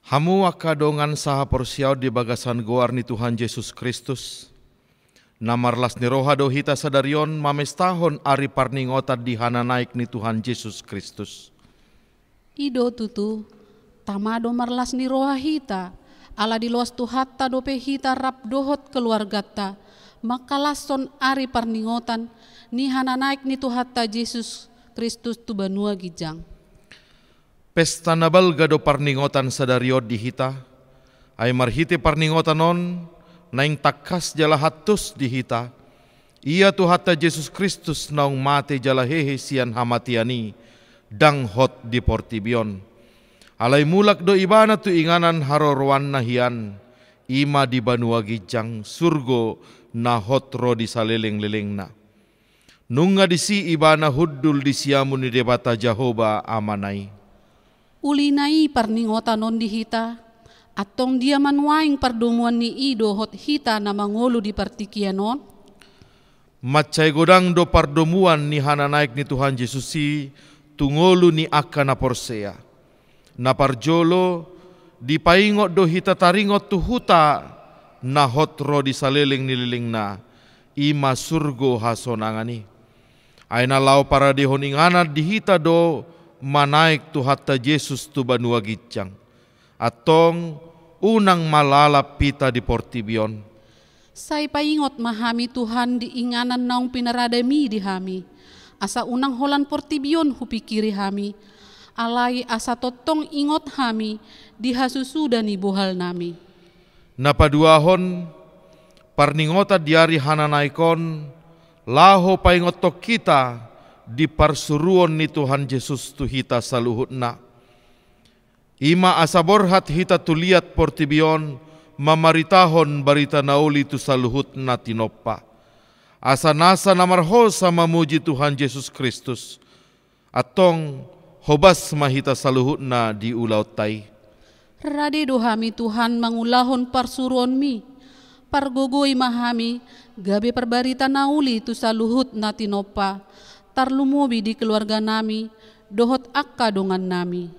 Hamu akadongan saha porsiau di bagasan goar ni Tuhan Yesus Kristus. Namarlas ni rohado hita sadarion mamestahon ari parningotan di hana naik ni Tuhan Yesus Kristus. Ido tutu, tamado marlas ni roha hita, ala di luas tuhatta dope hita rap dohot keluargata, makalason ari parningotan ni hana naik ni tuhatta Yesus Kristus tu banua gijang. Pesta nabal gado parningotan sadario di hita, ay marhiti parningotan non, naing takas jala hatus di hita, ia tuhatta Yesus Kristus naung mate jala hehe sian hamatiani, dang hot di portibion. Alay mulak do ibana tu inganan harorwan nahian, ima di banua gijang surgo na hot ro di saleleng-leleng na. Nunga disi ibana huddul di siamu ni debata Jehovah amanai. Ulinai parningotan non di hita, atong dia manwaing pardumuan ni ido hot hita na mangolo di partikian non. Macay godang do pardomuan ni hana naik ni Tuhan Yesus si tungolu ni akka na porsea. Na parjolo di paingot do hita taringot tu huta na hot ro di saleleng nililing na ima surgo hasonangani. Ay na lau para di honingana di hita do manaik tu hatta Yesus tu banua gicang. Atong unang malalap pita di portibion. Say paingot mahami Tuhan di inganan naong pinaradami di hami. Asa unang holan portibion hupikiri hami. Alay asa totong ingot hami di hasusuda ni bohal nami. Napaduahon parningota diari hananaikon laho paingot tok kita di parsuruon ni Tuhan Yesus tu hita saluhutna. Ima asaborhat hita tuliat portibion mamaritahon barita nauli tu saluhutna tinoppa. Asa nasa namarhosa mamuji Tuhan Yesus Kristus. Atong hobas mahita saluhutna di ulaw tay. Rade dohami Tuhan mangulahon parsuruon mi. Pargogoy mahami gabe perbarita nauli tu saluhut na tinoppa. Tarlumubi di keluarga nami, dohot akka dongan nami.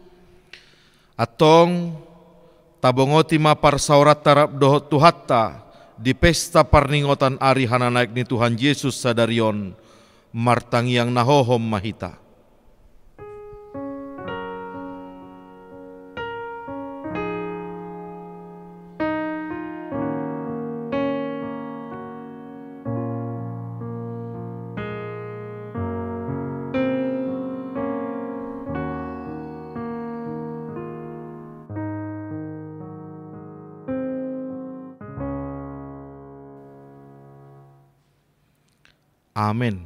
Atong tabongoti maparsaurat tarap dohot tuhatta di pesta parningotan ari hananaik ni Tuhan Yesus sadarion martangiang nahohom mahita. Amen.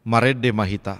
Marede mahita.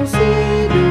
Sidu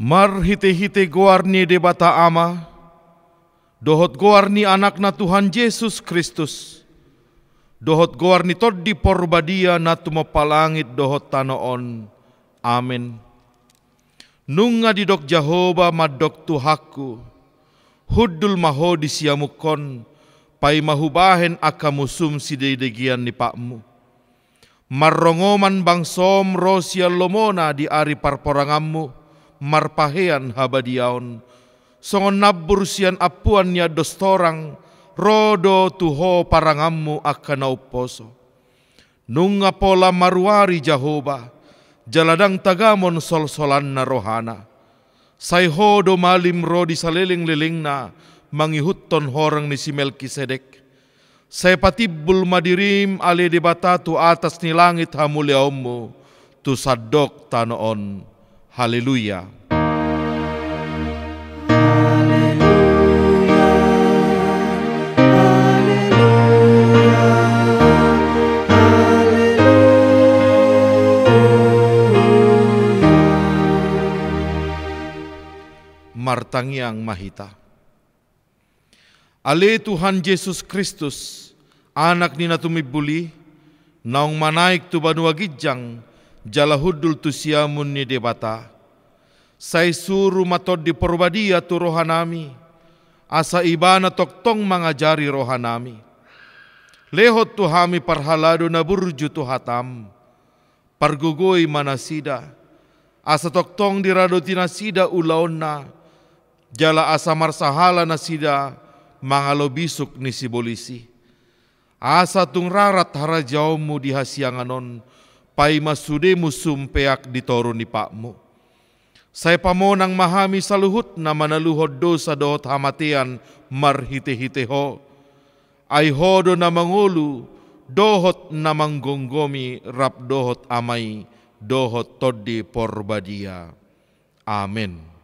Marhite-hite goarni debata ama, dohot goarni anakna Tuhan Yesus Kristus, dohot goarni toddi porbadia na tumapalangit dohot tanoon. Amen. Nunga didok Jehova madok Tuhaku, hudul maho disiamukon, pai mahubahen akamusum sidedegian ni pakmu. Marrongoman bangsom rosia lomona di ari parporangammu, marpahean habadiaon, songon nabur sian apuan ya dostorang, rodo tuho parangammu akan nauposo. Nunga pola maruari Jehova, jaladang tagamon sol-solan na rohana. Sayhodo malim rodi saleling-leling na, mangihutton horang ni si Melkisedek. Saya patibul madirim ale debata tu atas ni langit hamuliaummu, tu sadok tanoon. Haleluya. Martangiang mahita. Ale Tuhan Yesus Kristus, anak ni natumibuli, naong manaik tu banua gijang, jalahudul tu siamun ni debata. Say suru matod di porbadia tu rohanami, asa ibana toktong mangajari rohanami. Lehot tu hami parhalado na burju tu hatam, pargugoy manasida, asa toktong dirado tinasida ulaon na, jala asa marsahala na sida, mangalobisuk ni si bolisi. Asa tung rarat harajaumu di hasianganon, pai masude musum peak ditoro ni pakmu. Saya pamonang mahami saluhut na manaluhod dosa dohot hamatian marhite-hiteho. Ay hodo na mangulu, dohot na manggonggomi rap dohot amay, dohot toddi porbadia. Amen.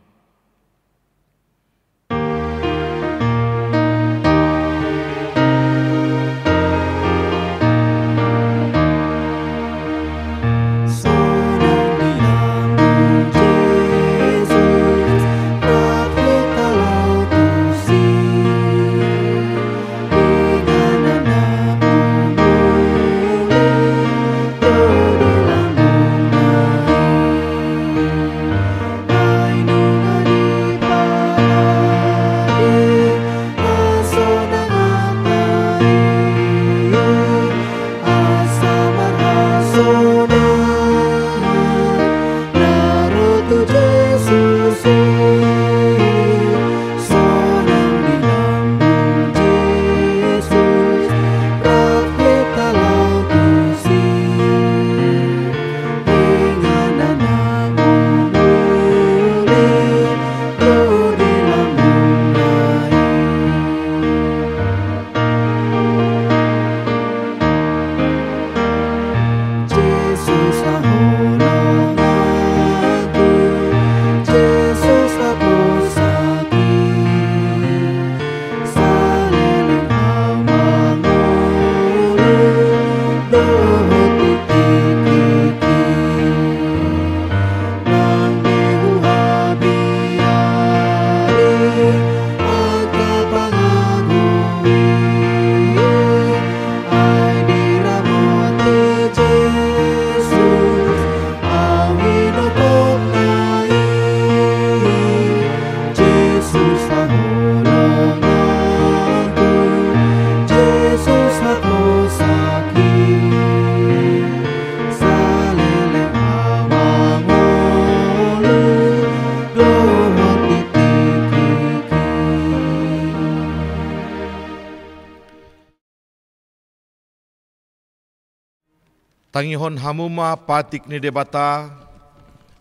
Tangihon hamuma patik ni debata,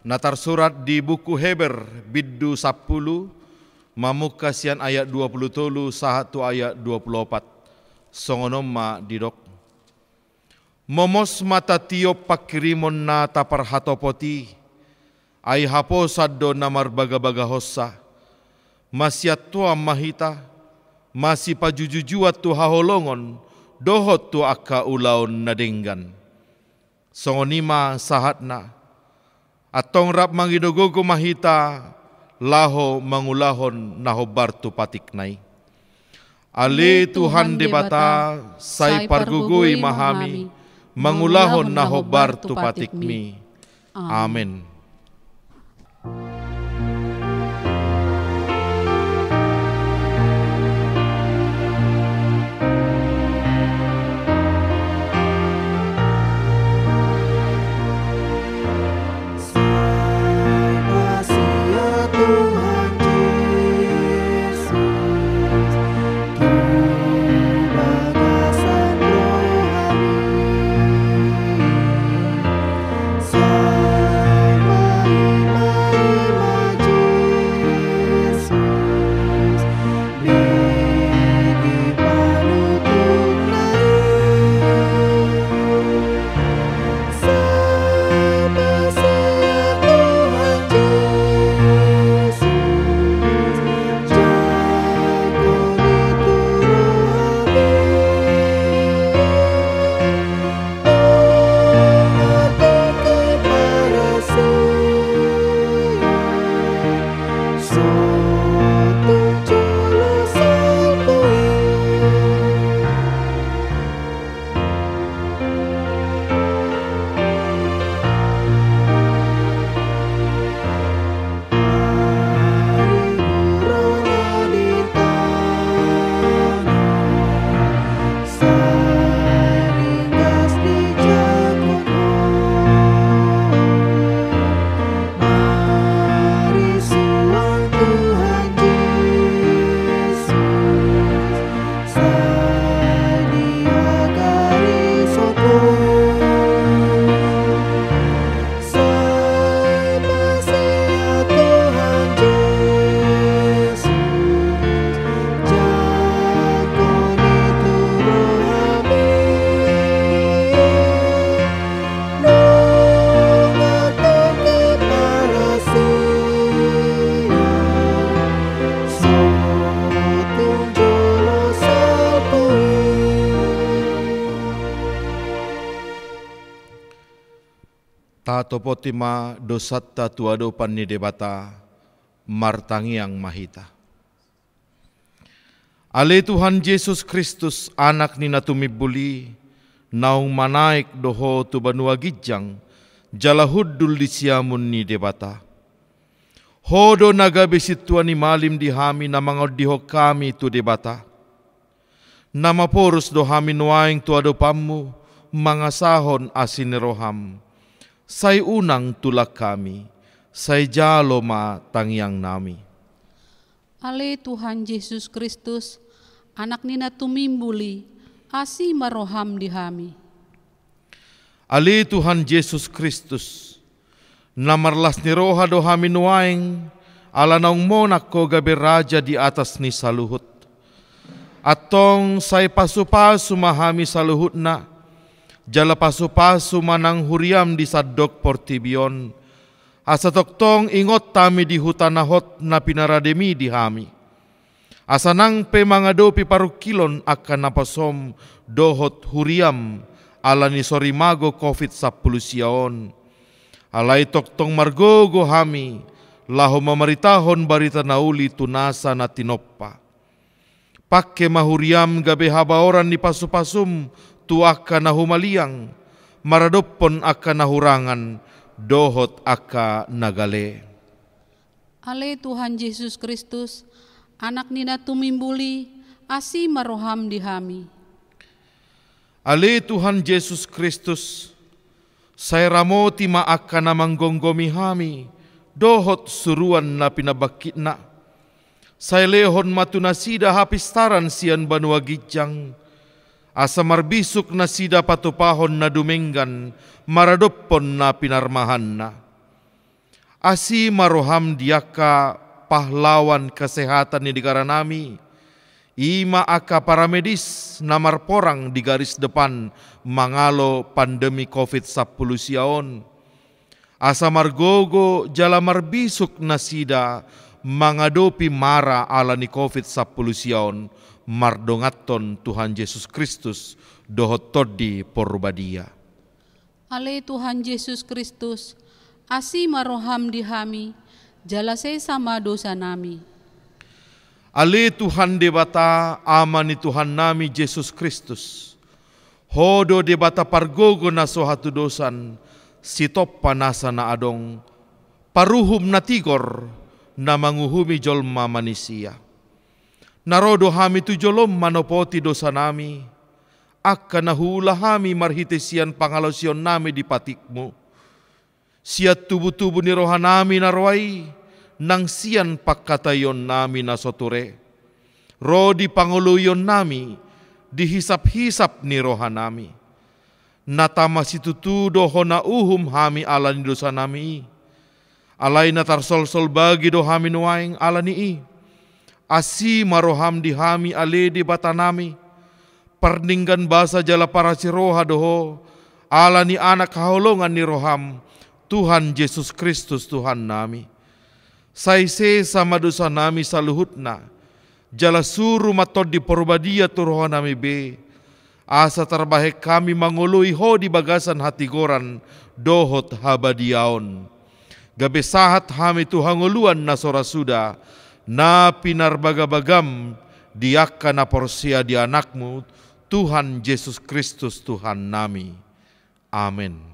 natar surat di buku Heber biddu 10, mamuka sian ayat 20 tolu sahatu ayat 24. Songonom ma didok. Momos mata tiop pakirimon na tapar hatopoti, ay haposad do namar baga-baga hossa, masyat tua mahita, masih pajujujuat tu haholongon, dohot tu akka ulaon nadenggan. Songonima sahatna, atong rap mangidogogo mahita, laho mangulahon nahobar tu patiknai. Ale Tuhan debata, sai pargugui mahami, mangulahon nahobar tu patikmi. Amin. Topotima dosatta tuado panni debata martangiang mahita. Ale Tuhan Yesus Kristus anak ni natumibuli naung manaik doho tu banua gijang jalahuddul di siamun ni debata. Hodo naga besit tuani malim di hami namangod diho kami tu debata. Nama porus do hami nuaing tuado pammu mangasahon asin roham. Sai unang tulak kami, sai jalo ma tangyang nami. Ale Tuhan Yesus Kristus, anak nina tumimbuli, asi maroham di hami. Ale Tuhan Yesus Kristus, namarlas ni roha do hami nuaing, ala naung monak ko gabe raja di atas ni saluhut. Atong sai pasu-pasu mahami saluhut na, jala pasu-pasu manang huriam di sadok portibion. Asa toktong ingot tami di hutanahot na pinarademi di hami. Asa nang pe mangadopi parukilon akan napasom dohot huriam ala ni sorimago COVID-19 siaon. Alay toktong margogo hami laho mamaritahon barita nauli tunasa na tinoppa. Pakke mahuriam gabe habaoran ni pasu-pasum tu akan nahumaliang, maradopon akan nahurangan, dohot aka nagale. Ale Tuhan Yesus Kristus, anak nina tumimbuli, asi maroham di hami. Ale Tuhan Yesus Kristus, saya ramoti ma akan namanggonggomi hami, dohot suruan na pinabakit na. Saya lehon matunasida hapistaran sian banua gijang, asa marbisuk na sida patupahon na dumenggan, maradopon na pinarmahan na. Asi maroham diaka pahlawan kesehatan ni negara nami, ima aka paramedis na marporang di garis depan mangalo pandemi COVID-19 siaon. Asa margogo jala marbisuk na sida mangadopi mara ala ni COVID-19 siaon, mardongaton Tuhan Yesus Kristus dohot todi porbadia. Ale Tuhan Yesus Kristus, asi maroham di hami, Jalasei sama dosa nami. Ale Tuhan debata amani Tuhan nami Yesus Kristus. Hodo debata pargogo na sohatu dosan sitop panasa na adong paruhum na tigor na manguhumi jolma manisia. Narodo hami tu jolom manopoti dosa nami. Akka nahula hami marhitesian pangalosion nami di patikmu. Siat tubuh-tubuh ni roha nami narwai, nang sian pakkatayon nami na soture. Rodi panguluyon nami, dihisap-hisap ni roha nami. Natama situtudo hona uhum hami ala ni dosa nami. Alay na tarsol-sol bagi do hami nuaing ala ni. Asi maroham di hami ale di bata nami. Perninggan basa jala para si roha doho, ala ni anak kaholongan ni roham, Tuhan Yesus Kristus Tuhan nami. Saise sama dosa nami saluhutna. Jala suruh matod di porbadia tu roha nami be. Asa terbaik kami mangului ho di bagasan hati goran dohot habadiaon. Gabe sahat hami tu hanguluan na sora suda. Na pinar bagabagam diakka na porsia di anakmu Tuhan Yesus Kristus Tuhan nami. Amin.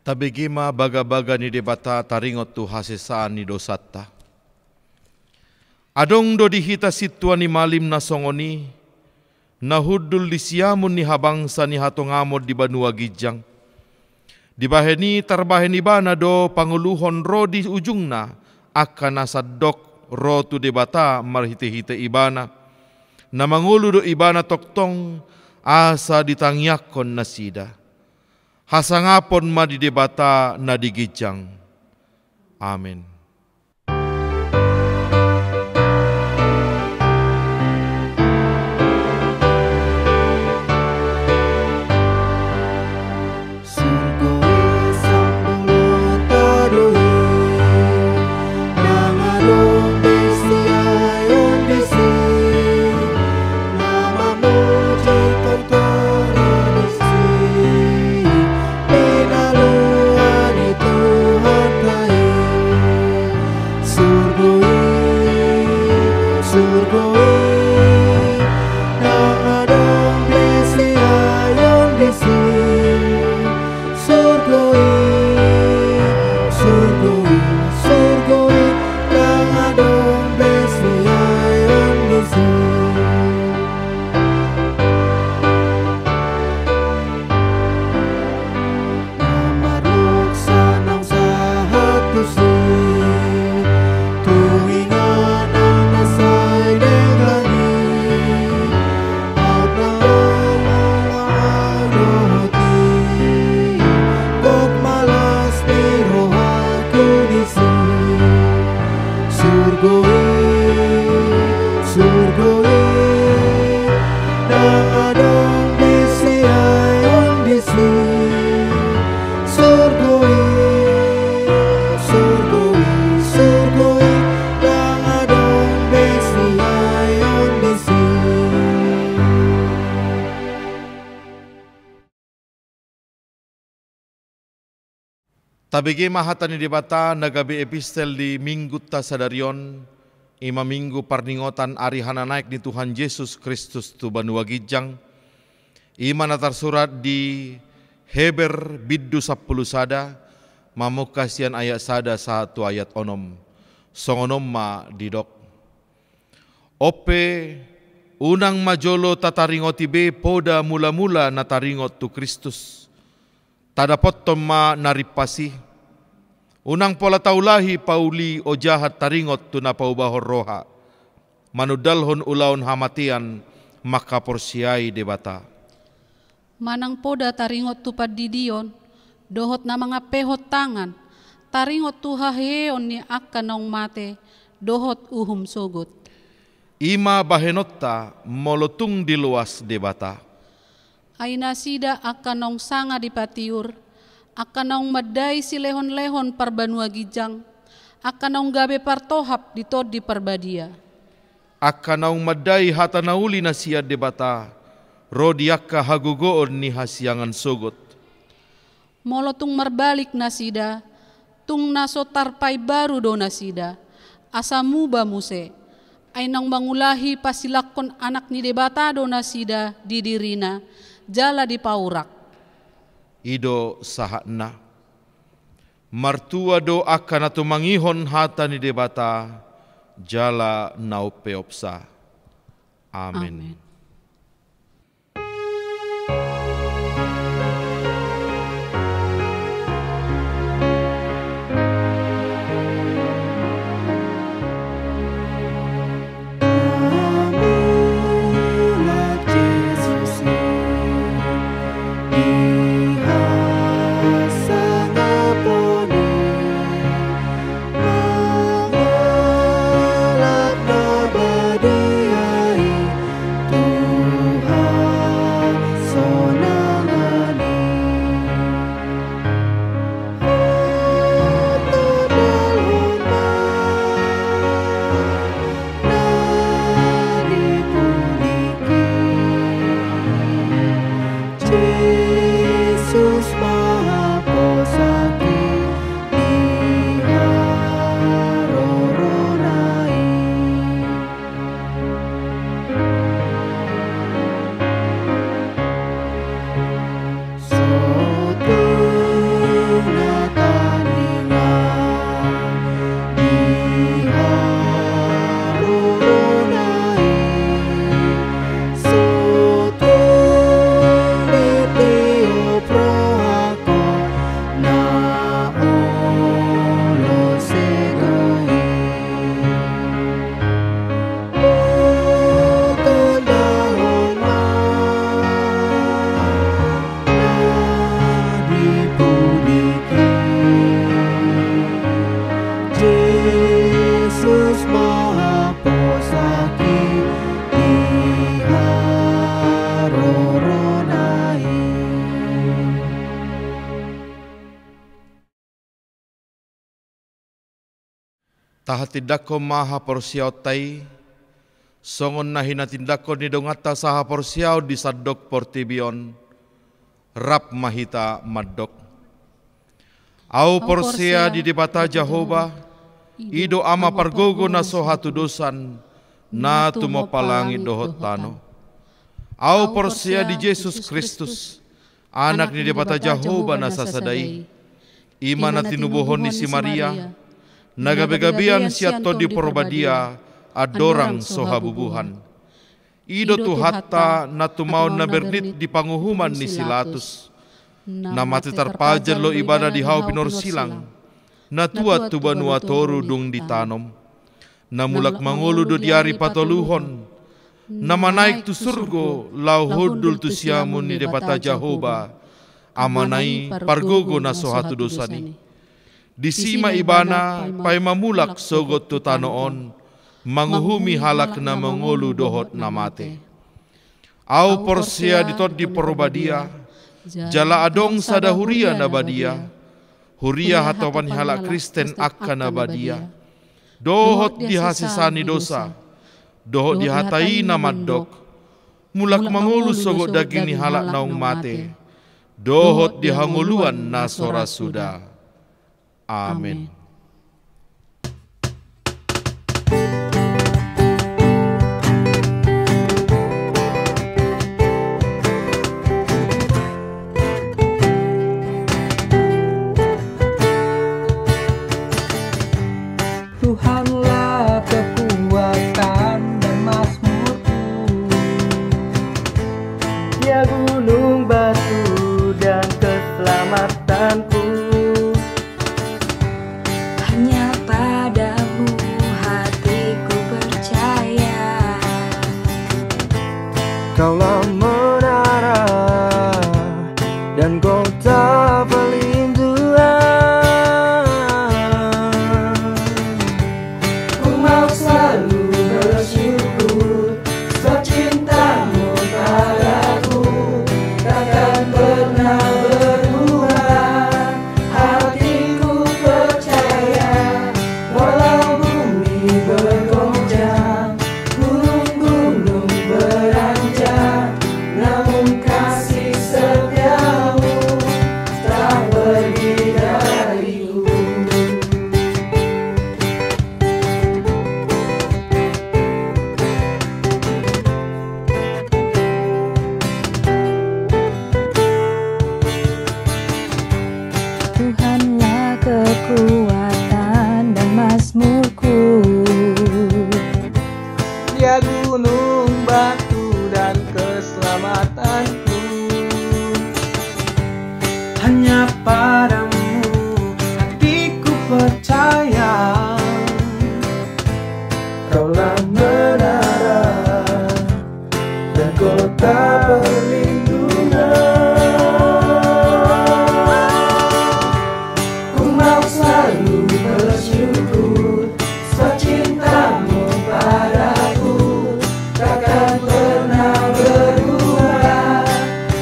Tabigima baga-baga ni debata taringot tu hasesaan ni dosata. Adong do dihita situa ni malim na songoni, nahudul di siamun ni habangsa ni hatongamod di banua gijang. Dibaheni tarbaheni bana do panguluhon ro di ujungna, akan nasadok ro tu debata marhite-hite ibana. Na mangulu do ibana toktong asa ditangyakon na sida. Hasangapon ma di debata na digijang. Amin. Tabigi mahatani debata nagabi epistel di minggu ta sadarion, ima minggu parningotan ari hana naik di Tuhan Yesus Kristus tu banua gijang, ima natar surat di Heber biddu 10 sada, mamukasian ayat sada 1 ayat onom, songonom ma didok. Ope unang majolo tataringoti be poda mula-mula nataringot tu Kristus. Tadapot ma naripasi. Unang pola taulahi pauli o jahat taringot tu napaubahor roha. Manudalhon ulaon hamatian maka porsiai debata. Manang poda taringot tu padidion, dohot na mga pehot tangan, taringot tu haheon ni akka naong mate, dohot uhum sogot. Ima bahenotta molotung di luas debata. Ay nasida akka naong sanga di patiur, akka naong maday si lehon-lehon parbanua gijang, akka naong gabe partohap di tod di parbadia. Akka naong maday hata nauli na siya debata, rodiakka hagugoon ni hasiangan sogot. Molotung marbalik nasida, tung naso tarpay baru do nasida, asamu ba muse, ay nang mangulahi pasilakon anak ni debata do nasida di dirina, jala di paurak. Ido sahana. Martua do akan atu mangihon hata ni debata, jala naupeopsa. Amin. Amen. Tahatindako maha porsiaw tay, songon na hinatindako ni dongata saha porsiaw di sadok portibion, rap mahita maddok. Au porsia di debata Jehova, ido ama pargogo na sohatu dosan, na tumopalangi dohot tano. Au porsia di Yesus Kristus, anak ni debata Jehova na sasadai, ima na tinubuhon ni si Maria, nagabe-gabian siya to di porbadia, adorang sohabubuhan. Ido tu hatta na tumaw na bernit di panguhuman ni Silatus, na mati tarpajan lo ibadah di hau pinorsilang, na tuat tu banua toru dung ditanom, na mulak mangulu do diari patoluhon, na manaik tu surgo lau hodul tu siamun ni debata Jehova, amanai pargogo na sohatu dosani. Disima ibana pay mamulak sogot tu tanoon, manguhumi halak na mangulu dohot na mate. Au porsia ditot di porbadia, jala adong sada huria na badia, huria hatopan halak Kristen akka na badia. Dohot dihasisani dosa, dohot dihatai na maddok, mulak mangulu sogot daging ni halak naung mate, dohot dihanguluan na sora suda. Amin. Tuhanlah kekuatan dan mazmurku, Dia gunung batu dan keselamatanku. Hanya padamu hatiku percaya. Kaulah menara dan kota perlindungan. Ku mau selalu bersyukur sebab cintamu padaku takkan pernah berubah. Hatiku percaya walau bumi bergoncang, gunung-gunung beranjak, namun kasih setiamu tak pergi dariku. Tuhanlah kekuatan dan mazmurku. Dia gunung batu dan keselamatanku. Hanya padamu hatiku percaya. Kaulah menara dan kota perlindungan. Ku mau selalu bersyukur sebab cintamu padaku takkan pernah berubah.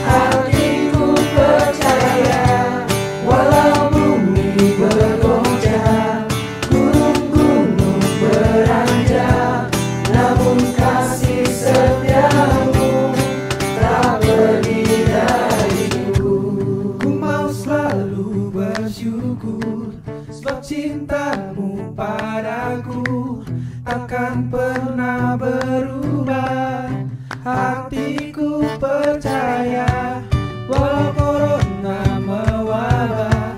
Hatiku percaya walau bumi bergoncang, gunung-gunung beranjak, namun kasih setiamu tak pergi dariku. Ku mau selalu bersyukur sebab cintamu padaku takkan pernah berubah. Hatiku percaya walau corona mewabah,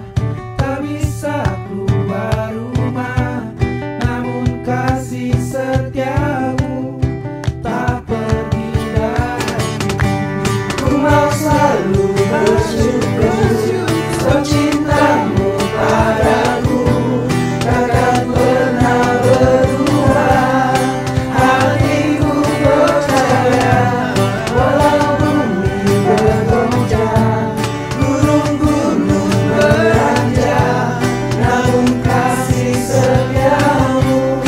tak bisa keluar rumah, namun kasih setiamu tak pergi dariku. Ku mau selalu bersyukur sebab cintamu padaku takkan pernah berubah. Hatiku percaya walau bumi bergoncang, gunung-gunung beranjak, namun kasih setiamu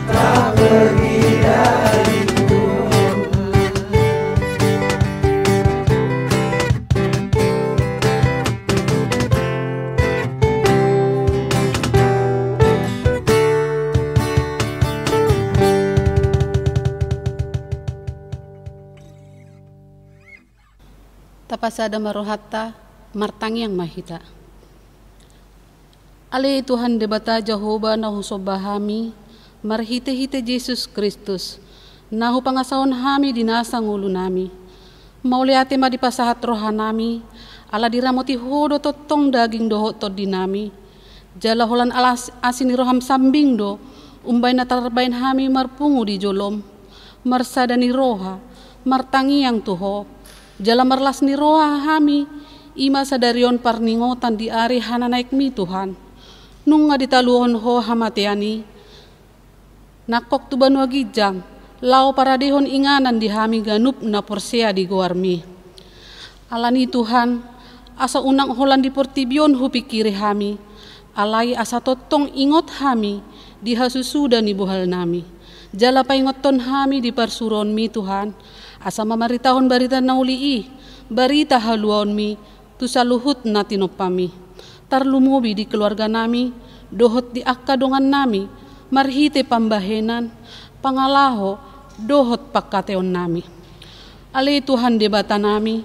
tak pergi dariku. Tapasada marohata martang yang mahita. Ale Tuhan debata Jehovah nahu sobahami marhite-hite Yesus Kristus nahu pangasaon hami dinasang ulu nami. Mauliate ma dipasahat rohanami ala diramoti hodo totong daging doho to dinami. Jala holan alas asini roham sambing do umbay na tarbain hami marpungu di jolom. Marsadani roha martangi yang tuho. Jala marlas ni roha hami ima sadarion parningotan di ari hana naik mi Tuhan. Nung nga ditaluhon ho hamatiani. Nakok tuban wagijang lao paradehon inganan di hami ganup na porsea di goarmi. Alani Tuhan asa unang holan di portibyon hu pikiri hami. Alai asa totong ingot hami di hasusuda ni buhal nami. Jala paingoton hami di parsuron mi Tuhan. Asa mamaritahon barita naulii, barita haluan mi, tu saluhut na tinopami. Tarlumubi di keluarga nami, dohot di akadongan nami, marhite pambahenan, pangalaho, dohot pagkateon nami. Ali Tuhan debata nami,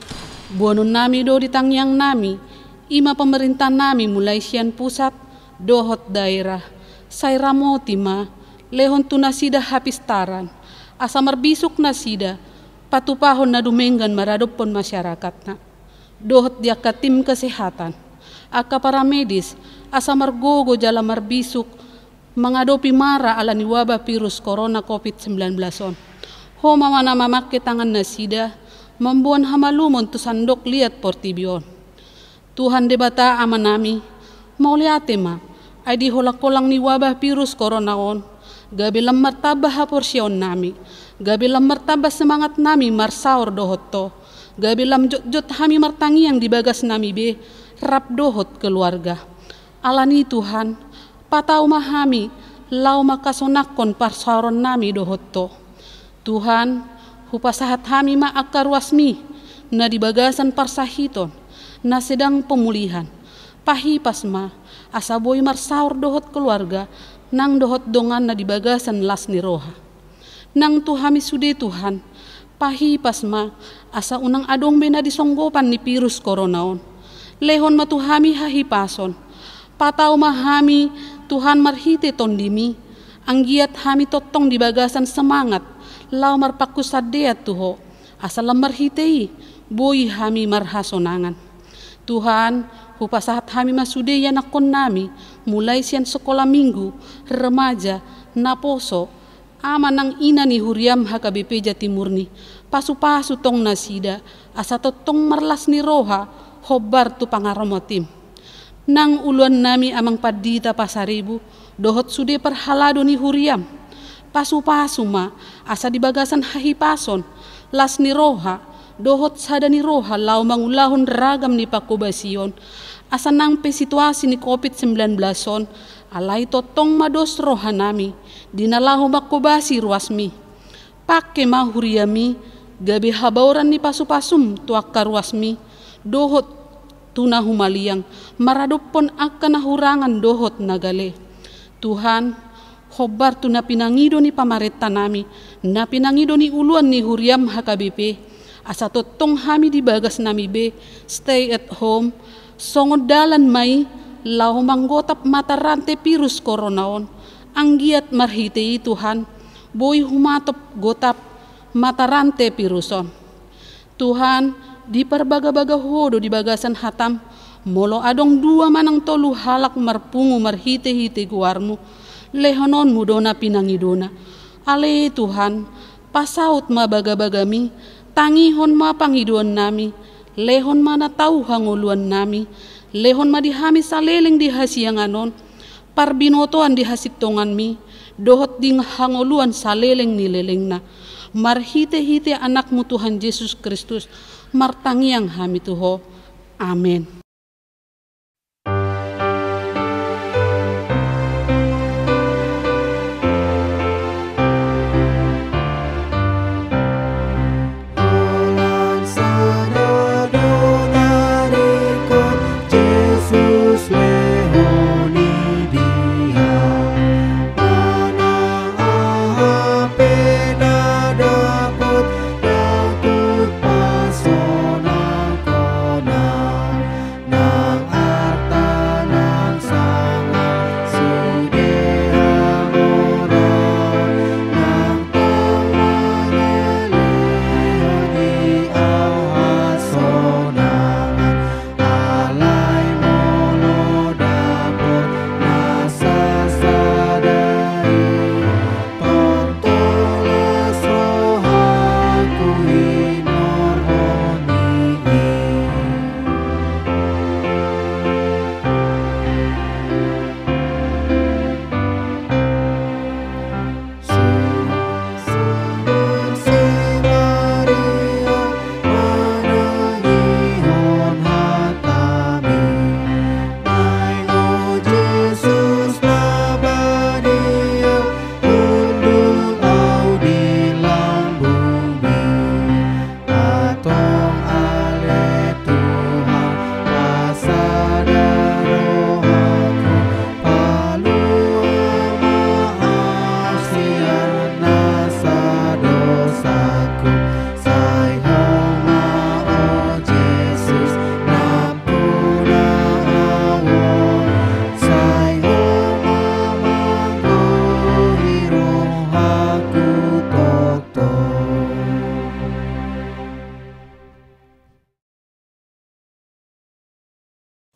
buonon nami do di tangyang nami, ima pemerintah nami mulai sian pusat, dohot daerah, sayra motima, lehon tu nasida hapistaran, asa marbisuk nasida, patupahon na dumenggan maradopon masyarakat na. Dohot dia ka tim kesehatan, aka para medis, asa margogo jala marbisuk, mengadopi mara ala ni wabah virus corona COVID-19 on. Ho mamana mamakke tangan nasida, membuan hamalumon tu sandok liat portibion. Tuhan debata amanami, mau liate ma, ay di holak-kolang ni wabah virus corona on, gabilang martabah haporsyon nami, gabilang martabah semangat nami marsaur dohot to, gabilang jot-jot hami martangi yang dibagas nami be, rap dohot keluarga. Alani Tuhan, patau mahami, lau makasonakon parsauron nami dohot to. Tuhan, hupasahat hami ma akarwasmi, na dibagasan parsahiton, na sedang pemulihan. Pahipas ma, asaboy marsaur dohot keluarga, nang dohot dongan na dibagasan las ni roha. Nang tuhami sude Tuhan, pahipas ma, asa unang adong bena disonggopan ni virus koronaon. Lehon matuhami hahipason, patau mahami Tuhan marhite tondimi, anggiat hami totong dibagasan semangat, lau marpakusadeat tuho, asal marhitei, boy hami marhasonangan. Tuhan, hupasahat hami masude yanakon nami, mulai sian sekolah minggu, remaja, naposo, ama nang ina ni huriam HKBP Jatimurni, pasu-pasu tong nasida, asa totong marlas ni roha, hobar tu pangaromotim. Nang uluan nami amang padita pasaribu, dohot sude perhalado ni huriam, pasu-pasu ma, asa dibagasan hahipason, las ni roha, dohot sada ni roha lau mangulahon ragam ni pakubasion, asa nang pe situasi ni COVID-19 on, alay totong mados roha nami, dinalaho makubasi ruasmi. Pake mahuriami, gabi habauran ni pasu-pasum tuak karuasmi, dohot tuna humaliang, maradopon akan nahurangan dohot nagale. Tuhan, hobar tu na pinangido ni pamareta nami, na pinangido ni uluan ni huriam HKBP, asa totong hami dibagas nami be, stay at home, songod dalan may, lau manggotap mata rante virus koronaon, anggiat marhitei Tuhan, boy humatop gotap mata rante viruson. Tuhan, di perbaga-baga hodo di bagasan hatam, molo adong dua manang tolu halak marpungu marhite-hite guarmu, lehonon mudona pinangidona. Ale Tuhan, pasaut ma baga-bagami, tangihon ma pangiduan nami, lehon mana tahu hanguluan nami, lehon ma dihami saleleng di hasianganon, parbinotoan di hasitongan mi, dohot ding hanguluan saleleng nileleng na, marhite-hite anakmu Tuhan Yesus Kristus, martangiang hami tuho. Amin.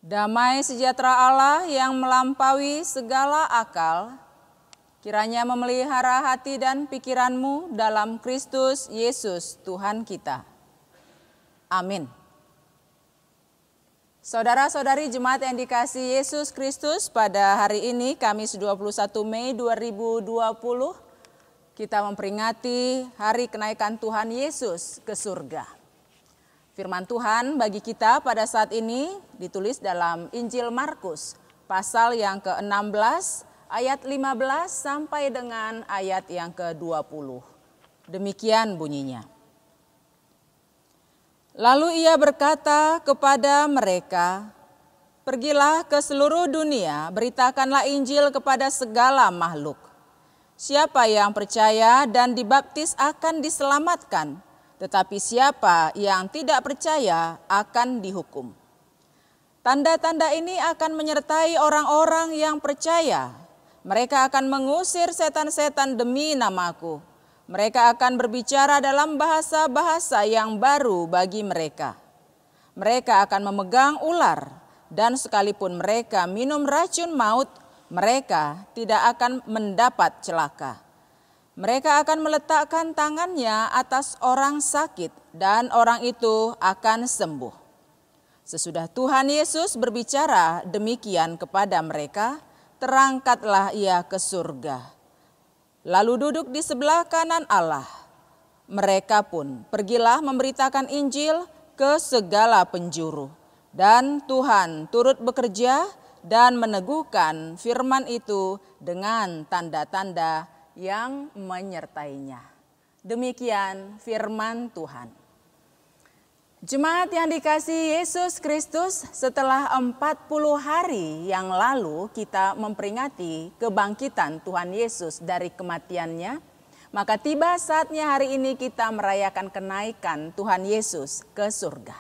Damai sejahtera Allah yang melampaui segala akal, kiranya memelihara hati dan pikiranmu dalam Kristus Yesus Tuhan kita. Amin. Saudara-saudari jemaat yang dikasihi Yesus Kristus, pada hari ini Kamis 21 Mei 2020 kita memperingati hari kenaikan Tuhan Yesus ke surga. Firman Tuhan bagi kita pada saat ini ditulis dalam Injil Markus pasal yang ke-16 ayat 15 sampai dengan ayat yang ke-20. Demikian bunyinya. Lalu ia berkata kepada mereka, "Pergilah ke seluruh dunia, beritakanlah Injil kepada segala makhluk. Siapa yang percaya dan dibaptis akan diselamatkan, tetapi siapa yang tidak percaya akan dihukum. Tanda-tanda ini akan menyertai orang-orang yang percaya. Mereka akan mengusir setan-setan demi namaku. Mereka akan berbicara dalam bahasa-bahasa yang baru bagi mereka. Mereka akan memegang ular, dan sekalipun mereka minum racun maut, mereka tidak akan mendapat celaka. Mereka akan meletakkan tangannya atas orang sakit dan orang itu akan sembuh." Sesudah Tuhan Yesus berbicara demikian kepada mereka, terangkatlah ia ke surga, lalu duduk di sebelah kanan Allah. Mereka pun pergilah memberitakan Injil ke segala penjuru, dan Tuhan turut bekerja dan meneguhkan firman itu dengan tanda-tanda yang menyertainya. Demikian firman Tuhan. Jemaat yang dikasihi Yesus Kristus, setelah 40 hari yang lalu kita memperingati kebangkitan Tuhan Yesus dari kematiannya, maka tiba saatnya hari ini kita merayakan kenaikan Tuhan Yesus ke surga.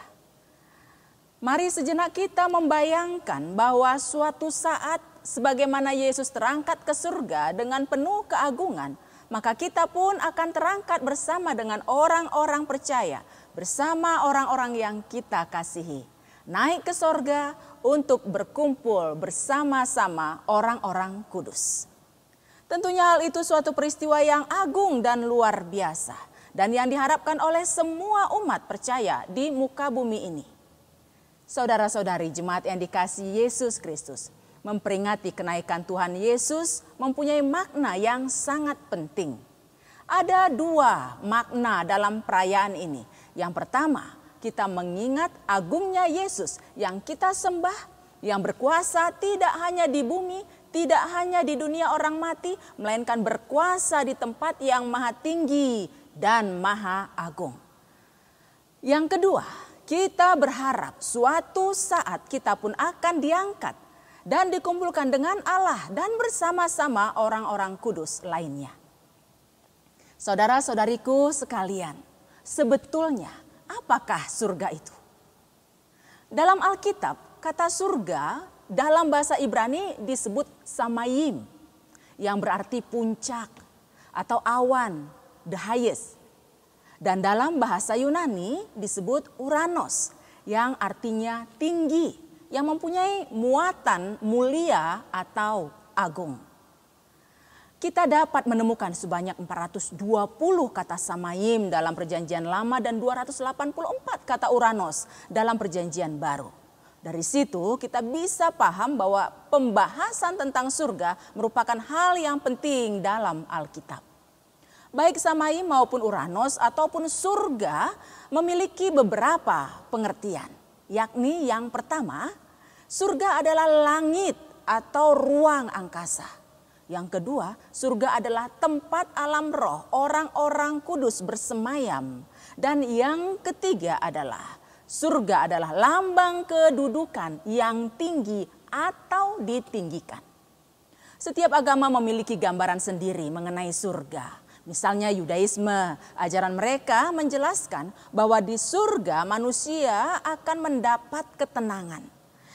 Mari sejenak kita membayangkan bahwa suatu saat sebagaimana Yesus terangkat ke surga dengan penuh keagungan, maka kita pun akan terangkat bersama dengan orang-orang percaya, bersama orang-orang yang kita kasihi, naik ke surga untuk berkumpul bersama-sama orang-orang kudus. Tentunya hal itu suatu peristiwa yang agung dan luar biasa, dan yang diharapkan oleh semua umat percaya di muka bumi ini. Saudara-saudari jemaat yang dikasihi Yesus Kristus, memperingati kenaikan Tuhan Yesus mempunyai makna yang sangat penting. Ada dua makna dalam perayaan ini. Yang pertama, kita mengingat agungnya Yesus yang kita sembah, yang berkuasa tidak hanya di bumi, tidak hanya di dunia orang mati, melainkan berkuasa di tempat yang maha tinggi dan maha agung. Yang kedua, kita berharap suatu saat kita pun akan diangkat dan dikumpulkan dengan Allah dan bersama-sama orang-orang kudus lainnya. Saudara-saudariku sekalian, sebetulnya apakah surga itu? Dalam Alkitab, kata surga dalam bahasa Ibrani disebut samayim, yang berarti puncak atau awan, the highest. Dan dalam bahasa Yunani disebut Uranos, yang artinya tinggi, yang mempunyai muatan mulia atau agung. Kita dapat menemukan sebanyak 420 kata samayim dalam Perjanjian Lama dan 284 kata Uranos dalam Perjanjian Baru. Dari situ kita bisa paham bahwa pembahasan tentang surga merupakan hal yang penting dalam Alkitab. Baik samayim maupun Uranos ataupun surga memiliki beberapa pengertian. Yakni yang pertama, surga adalah langit atau ruang angkasa. Yang kedua, surga adalah tempat alam roh, orang-orang kudus bersemayam. Dan yang ketiga adalah surga adalah lambang kedudukan yang tinggi atau ditinggikan. Setiap agama memiliki gambaran sendiri mengenai surga. Misalnya Yudaisme, ajaran mereka menjelaskan bahwa di surga manusia akan mendapat ketenangan,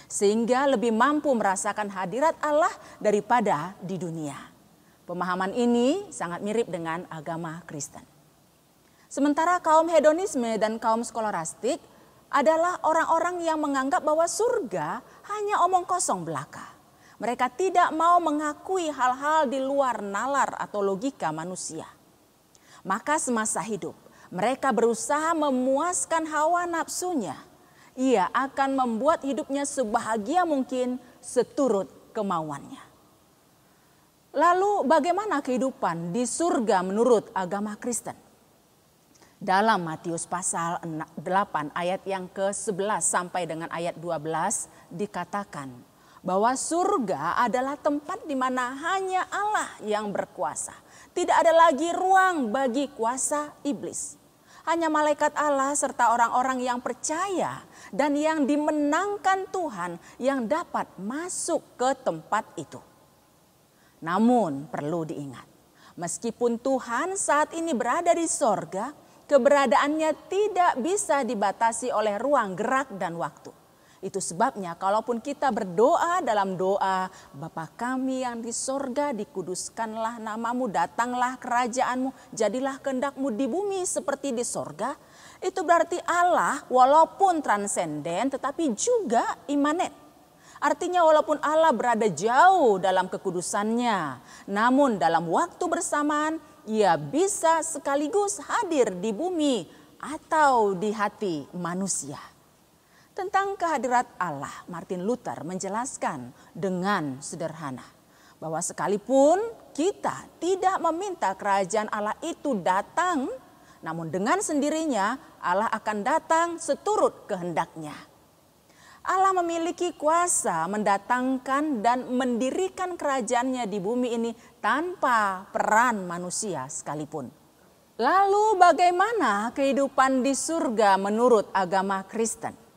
sehingga lebih mampu merasakan hadirat Allah daripada di dunia. Pemahaman ini sangat mirip dengan agama Kristen. Sementara kaum hedonisme dan kaum skolastik adalah orang-orang yang menganggap bahwa surga hanya omong kosong belaka. Mereka tidak mau mengakui hal-hal di luar nalar atau logika manusia. Maka semasa hidup mereka berusaha memuaskan hawa nafsunya. Ia akan membuat hidupnya sebahagia mungkin seturut kemauannya. Lalu bagaimana kehidupan di surga menurut agama Kristen? Dalam Matius pasal 8 ayat yang ke-11 sampai dengan ayat 12 dikatakan bahwa surga adalah tempat di mana hanya Allah yang berkuasa. Tidak ada lagi ruang bagi kuasa iblis. Hanya malaikat Allah serta orang-orang yang percaya dan yang dimenangkan Tuhan yang dapat masuk ke tempat itu. Namun perlu diingat, meskipun Tuhan saat ini berada di sorga, keberadaannya tidak bisa dibatasi oleh ruang gerak dan waktu. Itu sebabnya kalaupun kita berdoa dalam doa, Bapa kami yang di sorga, dikuduskanlah namamu, datanglah kerajaanmu, jadilah kehendakmu di bumi seperti di sorga. Itu berarti Allah walaupun transenden tetapi juga imanen. Artinya walaupun Allah berada jauh dalam kekudusannya, namun dalam waktu bersamaan ia bisa sekaligus hadir di bumi atau di hati manusia. Tentang kehadirat Allah, Martin Luther menjelaskan dengan sederhana bahwa sekalipun kita tidak meminta kerajaan Allah itu datang, namun dengan sendirinya Allah akan datang seturut kehendaknya. Allah memiliki kuasa mendatangkan dan mendirikan kerajaannya di bumi ini tanpa peran manusia sekalipun. Lalu bagaimana kehidupan di surga menurut agama Kristen?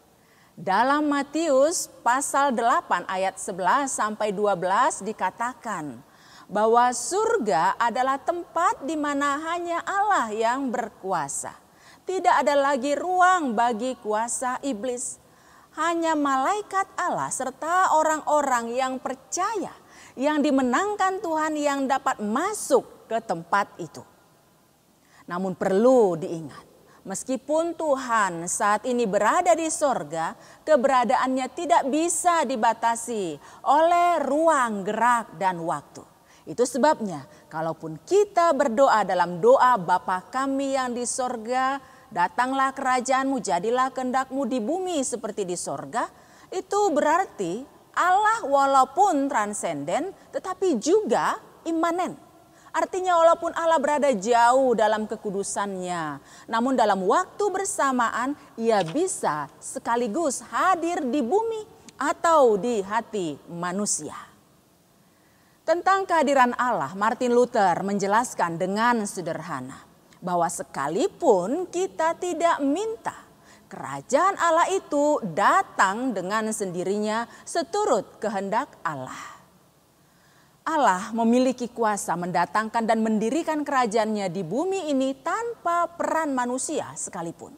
Dalam Matius pasal 8 ayat 11 sampai 12 dikatakan bahwa surga adalah tempat di mana hanya Allah yang berkuasa. Tidak ada lagi ruang bagi kuasa iblis. Hanya malaikat Allah serta orang-orang yang percaya, yang dimenangkan Tuhan yang dapat masuk ke tempat itu. Namun perlu diingat, meskipun Tuhan saat ini berada di sorga, keberadaannya tidak bisa dibatasi oleh ruang gerak dan waktu. Itu sebabnya kalaupun kita berdoa dalam doa Bapa kami yang di sorga, datanglah kerajaanmu, jadilah kehendakmu di bumi seperti di sorga. Itu berarti Allah walaupun transenden tetapi juga imanen. Artinya walaupun Allah berada jauh dalam kekudusannya, namun dalam waktu bersamaan ia bisa sekaligus hadir di bumi atau di hati manusia. Tentang kehadiran Allah, Martin Luther menjelaskan dengan sederhana bahwa sekalipun kita tidak minta, kerajaan Allah itu datang dengan sendirinya seturut kehendak Allah. Allah memiliki kuasa mendatangkan dan mendirikan kerajaannya di bumi ini tanpa peran manusia sekalipun.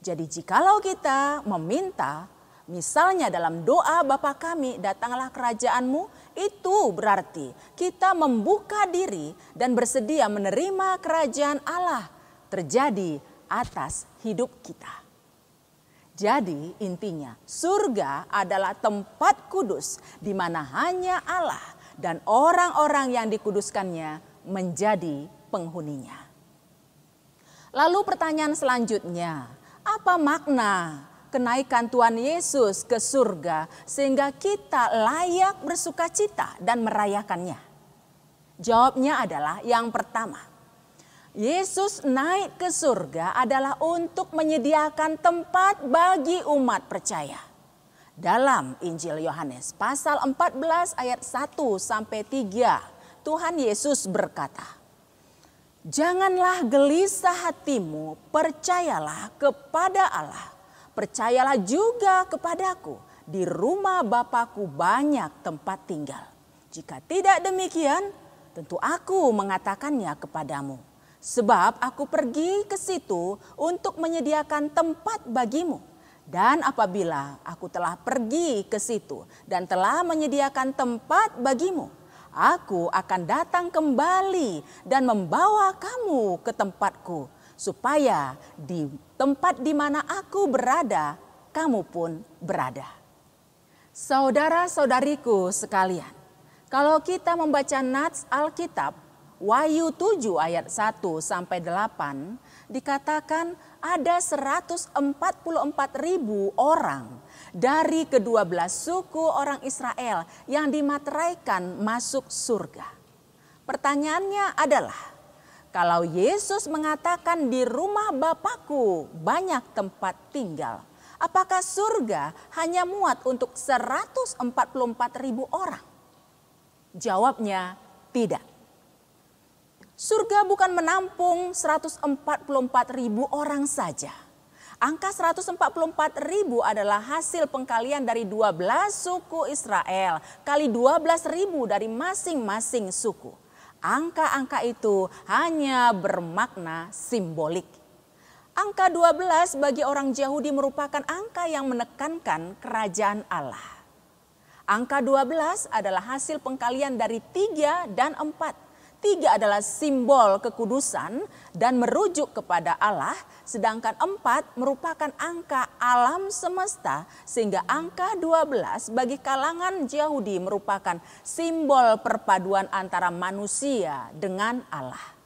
Jadi jikalau kita meminta, misalnya dalam doa Bapa kami datanglah kerajaanmu, itu berarti kita membuka diri dan bersedia menerima kerajaan Allah terjadi atas hidup kita. Jadi intinya surga adalah tempat kudus di mana hanya Allah dan orang-orang yang dikuduskannya menjadi penghuninya. Lalu pertanyaan selanjutnya, apa makna kenaikan Tuhan Yesus ke surga sehingga kita layak bersukacita dan merayakannya? Jawabnya adalah yang pertama, Yesus naik ke surga adalah untuk menyediakan tempat bagi umat percaya. Dalam Injil Yohanes pasal 14 ayat 1 sampai 3, Tuhan Yesus berkata, "Janganlah gelisah hatimu, percayalah kepada Allah. Percayalah juga kepadaku, di rumah Bapa-Ku banyak tempat tinggal. Jika tidak demikian, tentu aku mengatakannya kepadamu. Sebab aku pergi ke situ untuk menyediakan tempat bagimu. Dan apabila aku telah pergi ke situ dan telah menyediakan tempat bagimu, aku akan datang kembali dan membawa kamu ke tempatku, supaya di tempat di mana aku berada, kamu pun berada. Saudara-saudariku sekalian, kalau kita membaca nats Alkitab, Wahyu 7 ayat 1 sampai 8, dikatakan ada 144.000 orang dari ke-12 suku orang Israel yang dimateraikan masuk surga. Pertanyaannya adalah, kalau Yesus mengatakan di rumah Bapakku banyak tempat tinggal, apakah surga hanya muat untuk 144.000 orang? Jawabnya tidak. Surga bukan menampung 144.000 orang saja. Angka 144.000 adalah hasil pengkalian dari 12 suku Israel kali 12.000 dari masing-masing suku. Angka-angka itu hanya bermakna simbolik. Angka 12 bagi orang Yahudi merupakan angka yang menekankan kerajaan Allah. Angka 12 adalah hasil pengkalian dari 3 dan 4. 3 adalah simbol kekudusan dan merujuk kepada Allah, sedangkan 4 merupakan angka alam semesta, sehingga angka 12 bagi kalangan Yahudi merupakan simbol perpaduan antara manusia dengan Allah.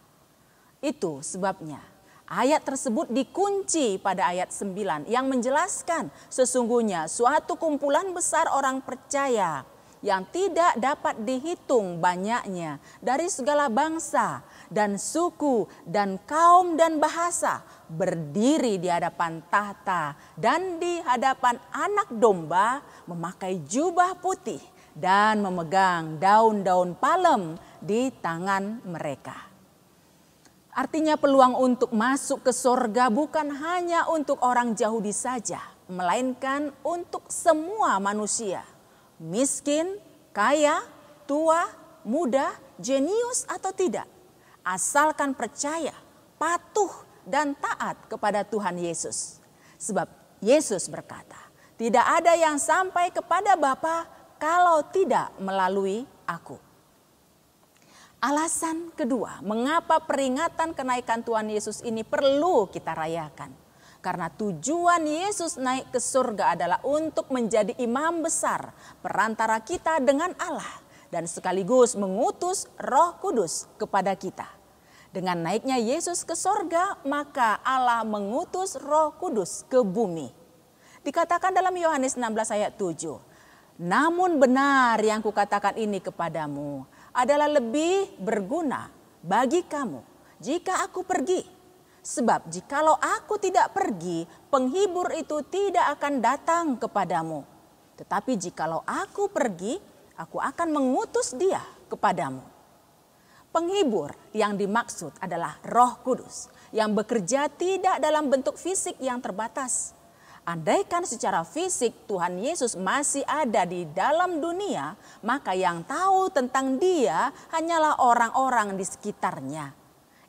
Itu sebabnya ayat tersebut dikunci pada ayat 9 yang menjelaskan sesungguhnya suatu kumpulan besar orang percaya yang tidak dapat dihitung banyaknya dari segala bangsa dan suku dan kaum dan bahasa berdiri di hadapan tahta dan di hadapan Anak Domba memakai jubah putih dan memegang daun-daun palem di tangan mereka. Artinya peluang untuk masuk ke sorga bukan hanya untuk orang Yahudi saja, melainkan untuk semua manusia. Miskin, kaya, tua, muda, jenius atau tidak. Asalkan percaya, patuh dan taat kepada Tuhan Yesus. Sebab Yesus berkata, tidak ada yang sampai kepada Bapa kalau tidak melalui aku. Alasan kedua, mengapa peringatan kenaikan Tuhan Yesus ini perlu kita rayakan. Karena tujuan Yesus naik ke surga adalah untuk menjadi imam besar perantara kita dengan Allah. Dan sekaligus mengutus Roh Kudus kepada kita. Dengan naiknya Yesus ke surga, maka Allah mengutus Roh Kudus ke bumi. Dikatakan dalam Yohanes 16 ayat 7. Namun benar yang kukatakan ini kepadamu adalah lebih berguna bagi kamu jika aku pergi. Sebab jikalau aku tidak pergi, penghibur itu tidak akan datang kepadamu. Tetapi jikalau aku pergi, aku akan mengutus dia kepadamu. Penghibur yang dimaksud adalah Roh Kudus yang bekerja tidak dalam bentuk fisik yang terbatas. Andaikan secara fisik Tuhan Yesus masih ada di dalam dunia, maka yang tahu tentang dia hanyalah orang-orang di sekitarnya.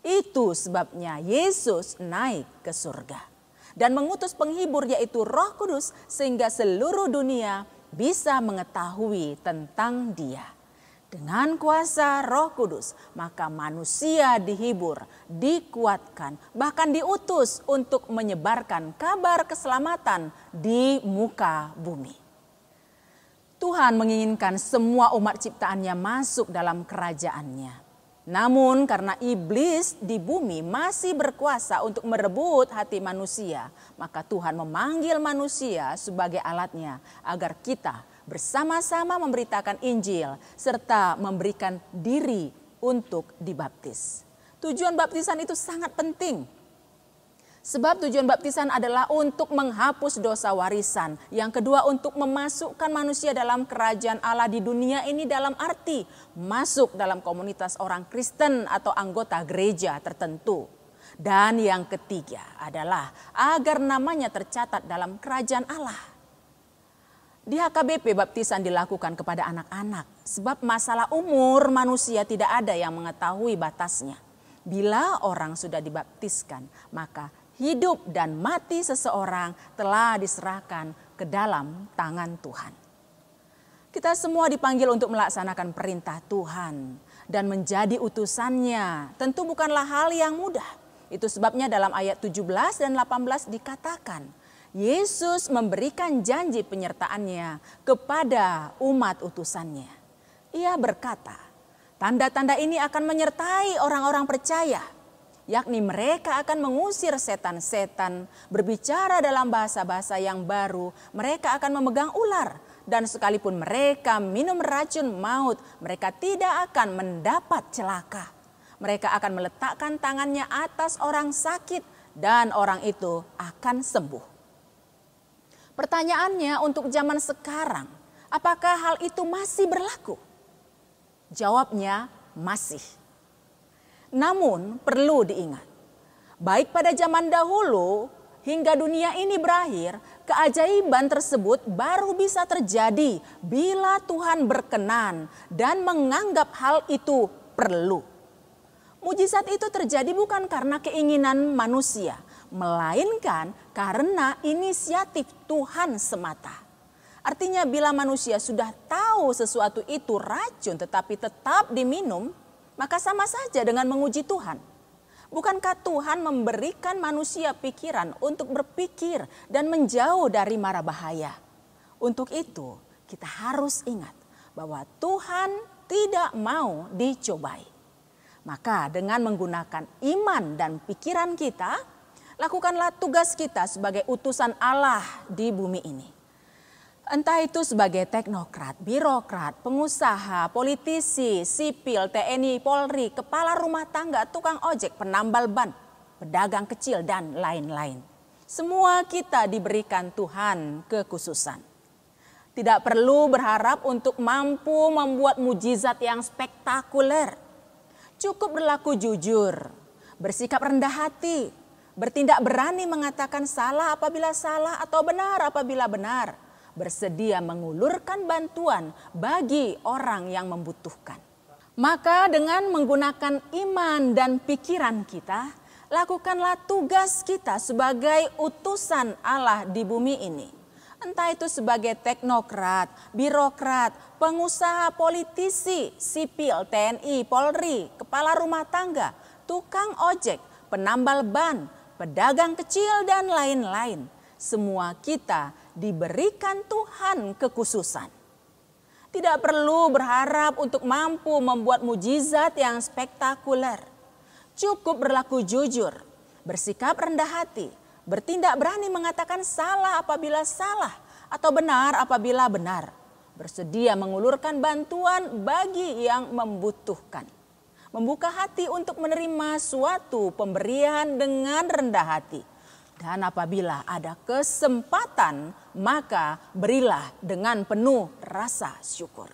Itu sebabnya Yesus naik ke surga dan mengutus penghibur yaitu Roh Kudus sehingga seluruh dunia bisa mengetahui tentang dia. Dengan kuasa Roh Kudus, maka manusia dihibur, dikuatkan, bahkan diutus untuk menyebarkan kabar keselamatan di muka bumi. Tuhan menginginkan semua umat ciptaannya masuk dalam kerajaannya. Namun karena iblis di bumi masih berkuasa untuk merebut hati manusia, maka Tuhan memanggil manusia sebagai alatnya agar kita bersama-sama memberitakan Injil serta memberikan diri untuk dibaptis. Tujuan baptisan itu sangat penting. Sebab tujuan baptisan adalah untuk menghapus dosa warisan. Yang kedua untuk memasukkan manusia dalam kerajaan Allah di dunia ini dalam arti masuk dalam komunitas orang Kristen atau anggota gereja tertentu. Dan yang ketiga adalah agar namanya tercatat dalam kerajaan Allah. Di HKBP baptisan dilakukan kepada anak-anak sebab masalah umur manusia tidak ada yang mengetahui batasnya. Bila orang sudah dibaptiskan, maka hidup dan mati seseorang telah diserahkan ke dalam tangan Tuhan. Kita semua dipanggil untuk melaksanakan perintah Tuhan dan menjadi utusannya. Tentu bukanlah hal yang mudah. Itu sebabnya dalam ayat 17 dan 18 dikatakan, Yesus memberikan janji penyertaannya kepada umat utusannya. Ia berkata, tanda-tanda ini akan menyertai orang-orang percaya, yakni mereka akan mengusir setan-setan, berbicara dalam bahasa-bahasa yang baru, mereka akan memegang ular, dan sekalipun mereka minum racun maut, mereka tidak akan mendapat celaka. Mereka akan meletakkan tangannya atas orang sakit dan orang itu akan sembuh. Pertanyaannya untuk zaman sekarang, apakah hal itu masih berlaku? Jawabnya masih. Namun perlu diingat, baik pada zaman dahulu hingga dunia ini berakhir, keajaiban tersebut baru bisa terjadi bila Tuhan berkenan dan menganggap hal itu perlu. Mujizat itu terjadi bukan karena keinginan manusia, melainkan karena inisiatif Tuhan semata. Artinya bila manusia sudah tahu sesuatu itu racun tetapi tetap diminum, maka sama saja dengan menguji Tuhan. Bukankah Tuhan memberikan manusia pikiran untuk berpikir dan menjauh dari mara bahaya? Untuk itu kita harus ingat bahwa Tuhan tidak mau dicobai. Maka dengan menggunakan iman dan pikiran kita, lakukanlah tugas kita sebagai utusan Allah di bumi ini. Entah itu sebagai teknokrat, birokrat, pengusaha, politisi, sipil, TNI, Polri, kepala rumah tangga, tukang ojek, penambal ban, pedagang kecil, dan lain-lain. Semua kita diberikan Tuhan kekhususan. Tidak perlu berharap untuk mampu membuat mujizat yang spektakuler. Cukup berlaku jujur, bersikap rendah hati, bertindak berani mengatakan salah apabila salah atau benar apabila benar, bersedia mengulurkan bantuan bagi orang yang membutuhkan. Maka dengan menggunakan iman dan pikiran kita, lakukanlah tugas kita sebagai utusan Allah di bumi ini. Entah itu sebagai teknokrat, birokrat, pengusaha, politisi, sipil, TNI, Polri, kepala rumah tangga, tukang ojek, penambal ban, pedagang kecil, dan lain-lain. Semua kita diberikan Tuhan kekhususan. Tidak perlu berharap untuk mampu membuat mujizat yang spektakuler. Cukup berlaku jujur, bersikap rendah hati, bertindak berani mengatakan salah apabila salah atau benar apabila benar. Bersedia mengulurkan bantuan bagi yang membutuhkan. Membuka hati untuk menerima suatu pemberian dengan rendah hati. Dan apabila ada kesempatan, maka berilah dengan penuh rasa syukur.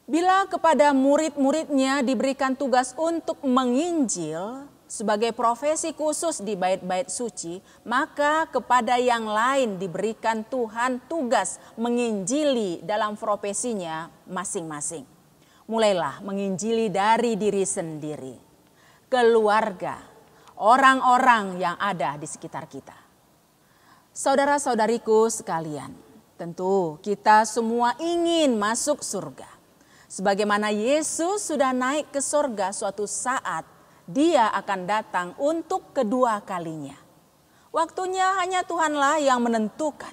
Bila kepada murid-muridnya diberikan tugas untuk menginjil sebagai profesi khusus di bait-bait suci, maka kepada yang lain diberikan Tuhan tugas menginjili dalam profesinya masing-masing. Mulailah menginjili dari diri sendiri, keluarga, orang-orang yang ada di sekitar kita. Saudara-saudariku sekalian, tentu kita semua ingin masuk surga. Sebagaimana Yesus sudah naik ke surga suatu saat, Dia akan datang untuk kedua kalinya. Waktunya hanya Tuhanlah yang menentukan.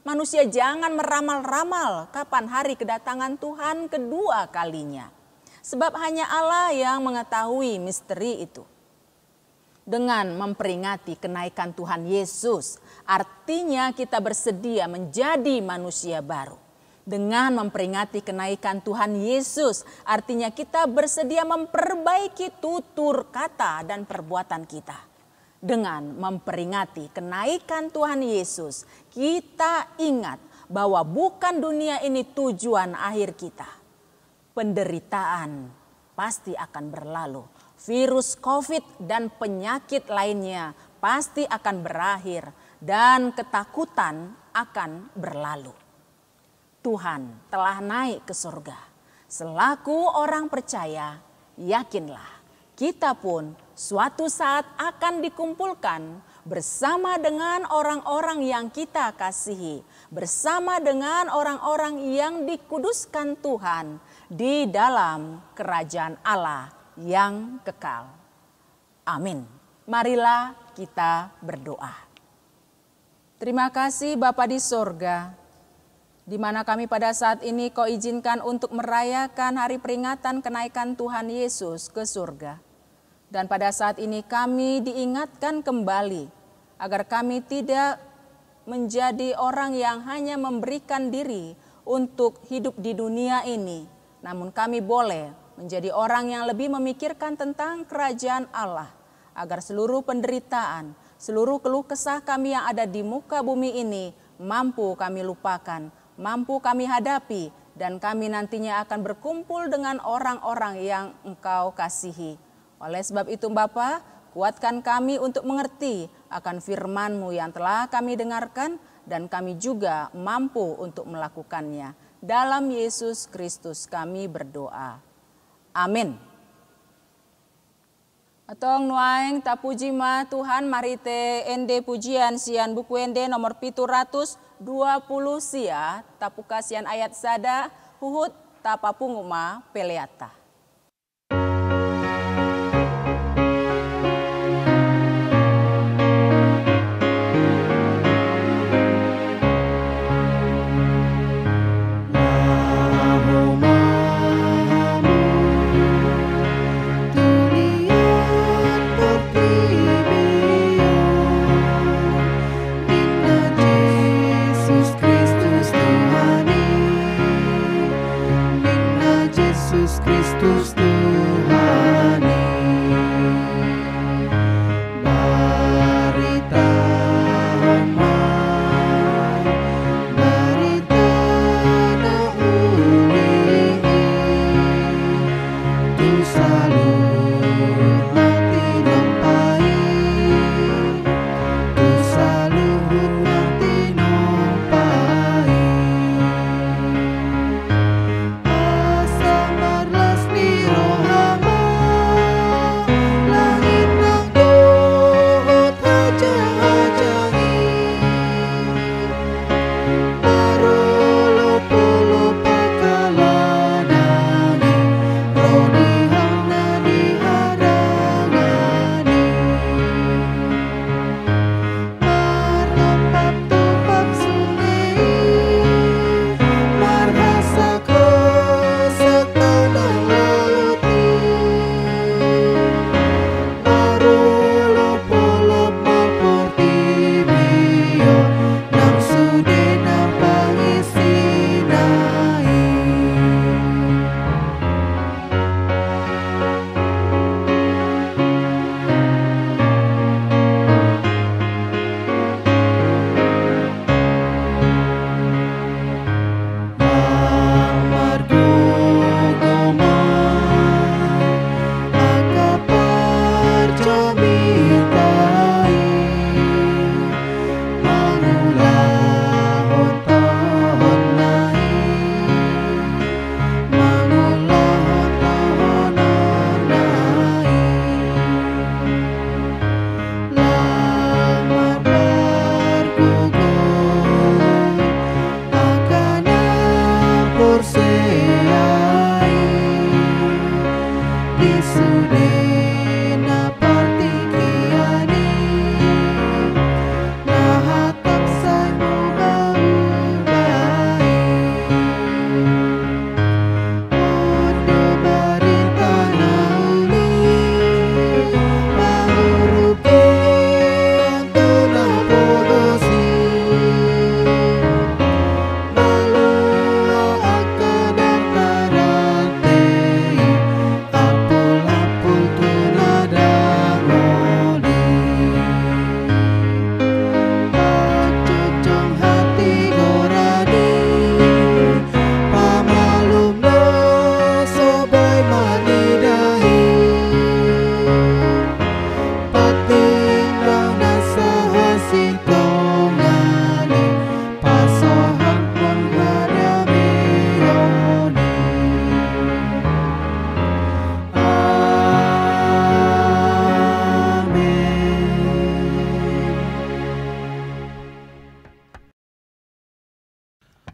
Manusia jangan meramal-ramal kapan hari kedatangan Tuhan kedua kalinya. Sebab hanya Allah yang mengetahui misteri itu. Dengan memperingati kenaikan Tuhan Yesus, artinya kita bersedia menjadi manusia baru. Dengan memperingati kenaikan Tuhan Yesus, artinya kita bersedia memperbaiki tutur kata dan perbuatan kita. Dengan memperingati kenaikan Tuhan Yesus, kita ingat bahwa bukan dunia ini tujuan akhir kita. Penderitaan pasti akan berlalu. Virus COVID dan penyakit lainnya pasti akan berakhir dan ketakutan akan berlalu. Tuhan telah naik ke surga. Selaku orang percaya, yakinlah kita pun suatu saat akan dikumpulkan bersama dengan orang-orang yang kita kasihi, bersama dengan orang-orang yang dikuduskan Tuhan di dalam kerajaan Allah yang kekal. Amin. Marilah kita berdoa. Terima kasih Bapa di sorga, di mana kami pada saat ini Kau izinkan untuk merayakan hari peringatan kenaikan Tuhan Yesus ke surga. Dan pada saat ini kami diingatkan kembali agar kami tidak menjadi orang yang hanya memberikan diri untuk hidup di dunia ini, namun kami boleh menjadi orang yang lebih memikirkan tentang kerajaan Allah, agar seluruh penderitaan, seluruh keluh kesah kami yang ada di muka bumi ini mampu kami lupakan, mampu kami hadapi, dan kami nantinya akan berkumpul dengan orang-orang yang Engkau kasihi. Oleh sebab itu Bapa, kuatkan kami untuk mengerti akan firman-Mu yang telah kami dengarkan, dan kami juga mampu untuk melakukannya. Dalam Yesus Kristus kami berdoa. Amin. Atong nuaing tapuji ma Tuhan marite ende pujian sian buku ende nomor 720 sia tapu kasian ayat sada huhut tapapunguma peleata.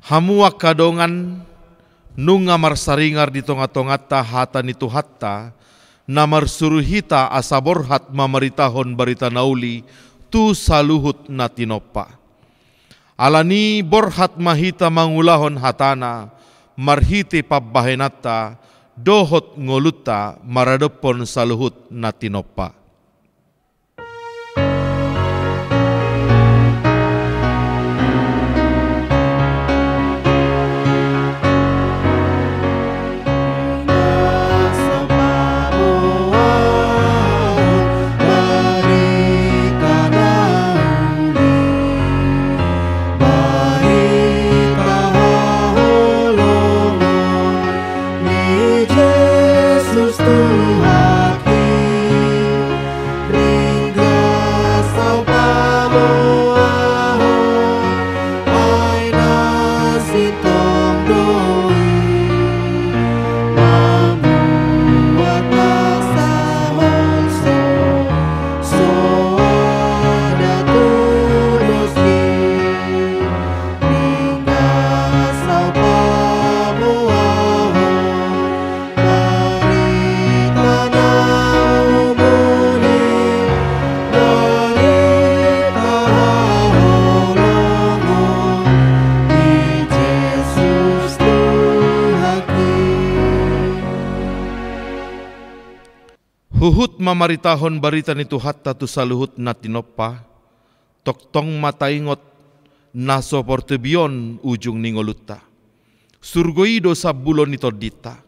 Hamua kadongan nunga marsaringar di tonga-tongata hata ni tuhatta namar suruhita asaborhat mamaritahon barita nauli tu saluhut natinopa. Alani borhat mahita mangulahon hatana, marhiti pabbahenata, dohot ngoluta maradopon saluhut natinopa. Huhut mamaritahon barita ni Tuhatta tu saluhut natinopa, toktong mataingot naso portebion ujung ningoluta. Surgoido sabulon nito dita.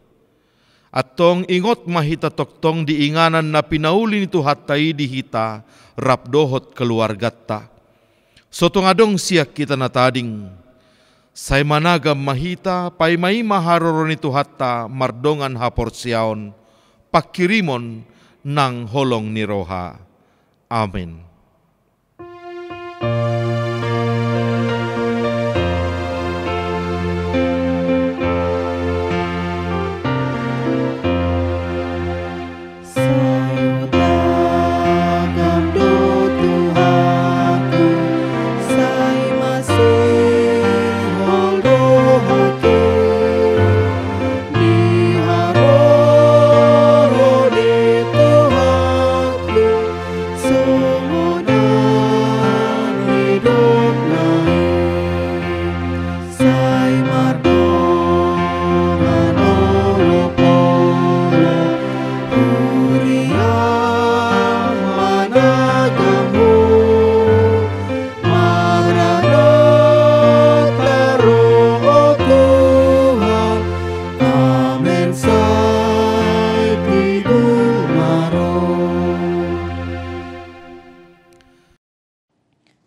Atong ingot mahita toktong diinganan na pinauli ni Tuhattai dihita rapdohot keluargata. Sotong adong siyak kita natading. Say managam mahita paimay maharoro ni Tuhatta mardongan haporsiaon, pakirimon nang holong ni Roha. Amin.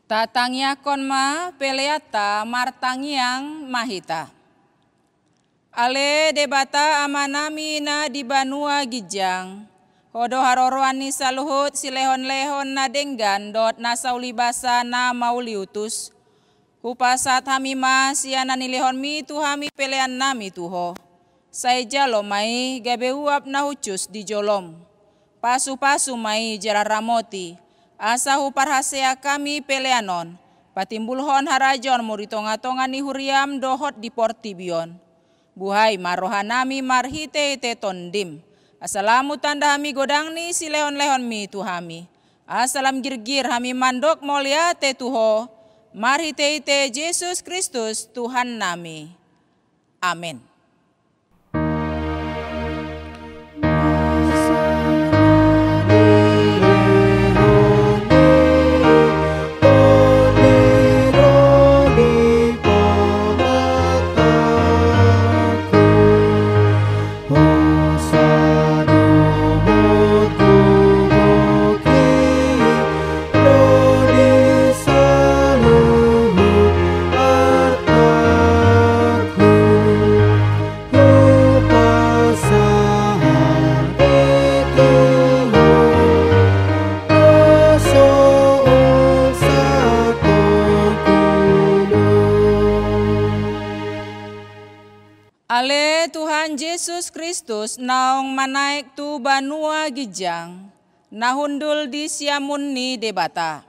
Tatangyakon ma peleata martangyang mahita. Ale debata amanami na di banua gijang. Hodo haroroan ni saluhut silehon-lehon na denggan dot nasauli basa na mauliutus. Hupasat hamima siya nanilehon mi tu hami pelean nami tuho. Say jalo mai gabe uap na hucus di jolom. Pasu-pasu mai jararamoti. Asa huparhasea kami peleanon, patimbulhon harajon muritonga-tonga ni huriam dohot di portibion. Buhay marohanami marhite te tondim. Asalamu tanda hami godang ni silehon-lehon mi tuhami. Asalam girgir hami mandok molia te tuho, marhite te Yesus Kristus Tuhan nami. Amin. Ale Tuhan Yesus Kristus naong manaik tu banua gijang, nahundul di siamun ni debata.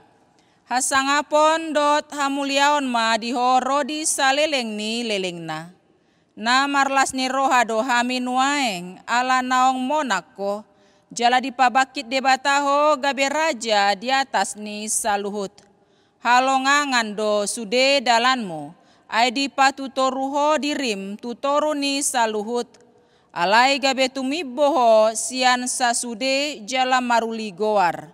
Hasangapon dot hamuliaon ma dihoro di saleleng ni lelengna. Na marlas ni roha do hami nuaeng ala naong monako, Jala dipabakit debataho gabe raja di atas ni saluhut. Halongangan do sude dalanmu. Ai di patutoruho dirim tutoru ni saluhut. Alai gabe tumiboho sian sasude jala maruli goar.